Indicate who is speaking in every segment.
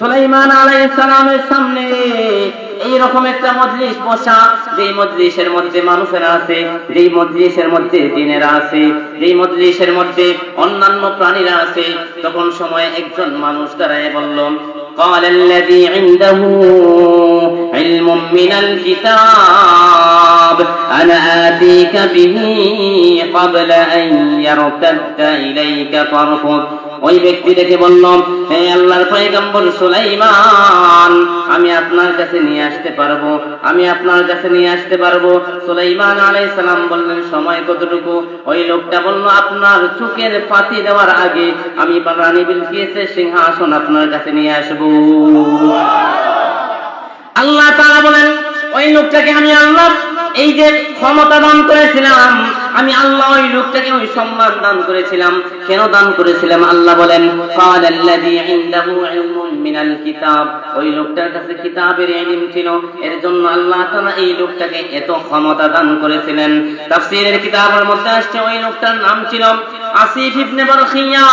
Speaker 1: সুলাইমান আলাইহিস সালামের সামনে এইরকম একটা মজলিস বসা, যেই মজলিসের মধ্যে মানুষেরা আছে, যেই মজলিসের মধ্যে জিনেরা আছে, যেই মজলিসের মধ্যে অন্যান্য প্রাণীরা আছে। তখন সময় একজন মানুষ দাঁড়ায় বলল, قال الذي عنده علم من الكتاب أنا آتيك به قبل أن يرتد إليك طرفك। ওই ব্যক্তি দেখে বলল, হে আল্লাহর পয়গম্বর সুলাইমান, আমি আপনার কাছে নিয়ে আসতে পারবো, আমি আপনার কাছে নিয়ে আসতে পারবো। সুলাইমান আলাইহিস সালাম বললেন, সময় কতটুকু? ওই লোকটা বলল, আপনার চোখের ফাতি দেওয়ার আগে আমি রানী বিলকিসের সিংহাসন আপনার কাছে নিয়ে আসবো। আল্লাহ তাআলা বলেন, ওই লোকটাকে আমি আল্লাহ এই যে ক্ষমতা দান করেছিলাম, আমি আল্লাহ ওই লোকটাকে ওই সম্মান দান করেছিলাম। কেন দান করেছিলাম? আল্লাহ বলেন, قال الذي عنده علم من الكتاب, ওই লোকটার কাছে কিতাবের ইলম ছিল, এর জন্য আল্লাহ তাআলা এই লোকটাকে এত ক্ষমতা দান করেছিলেন। তাফসীরের কিতাবের মধ্যে আসছে, ওই লোকটার নাম ছিল আসিফ ইবনে বরখিয়া।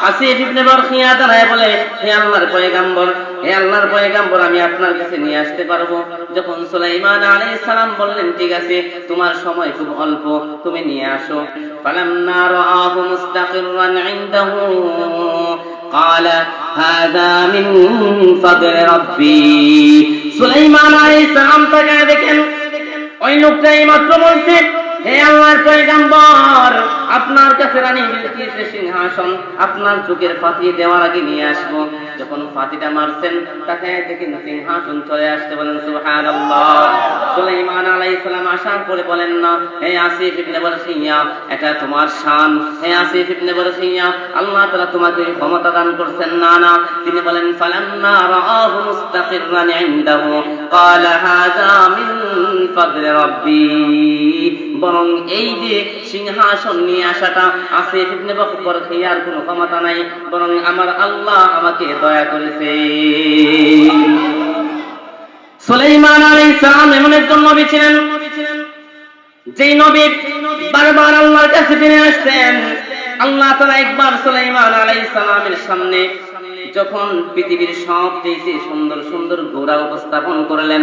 Speaker 1: আসিফ ইবনে বরখিয়া দাঁড়ায় বলে, হে আল্লাহর পয়গম্বর, হে আল্লাহর পয়গম্বর, আমি আপনার কাছে নিয়ে আসতে পারবো। যখন সুলাইমান আলাইহিস সালাম বললেন, ঠিক আছে, তোমার সময় খুব অল্প, তুমি নিয়ে আসো। ফালাম্মা রাআহু মুস্তাকিররান ইনদাহু قال هذا من فضل ربي। সুলাইমান আলাইহিস সালাম তাকায় দেখেন, ওই লোকটা এইমাত্র বলছে, হে আল্লাহর পয়গম্বর, আপনার কাছে রানী বিলকিসের সিংহাসন আপনার চোখের ফাতি দেওয়ার আগে নিয়ে আসবো। যখন ফাতিটা মারছেন, তাকায় দেখেন সিংহাসন চলে আসতে। বলেন সুবহানাল্লাহ। সুলাইমান আলাইহিস সালাম আসার পরে বলেন না, হে আসিফ ইবনে বরখিয়া, এটা তোমার শান। হে আসিফ ইবনে বরখিয়া, আল্লাহ তাআলা তোমাকে ক্ষমতা দান করছেন। না না, তিনি বলেন, ফালাম্মা রাআহু মুস্তাকিররান ইনদাহু قال هذا من فضل ربي। বরং এই যে সিংহাসন নিয়ে আসাটা আসিফ ইবনে বরখিয়ার কোনো ক্ষমতা নাই, বরং আমার আল্লাহ আমাকে দয়া করেছে। সুলাইমান আলাইহিস সালাম এমন একজন নবী ছিলেন, যেই নবী বারবার আল্লাহর কাছে ফিরে আসতেন। আল্লাহ তাআলা একবার সুলাইমান আলাইহিস সালামের সামনে যখন পৃথিবীর সবচেয়ে সুন্দর সুন্দর ঘোড়া উপস্থাপন করলেন,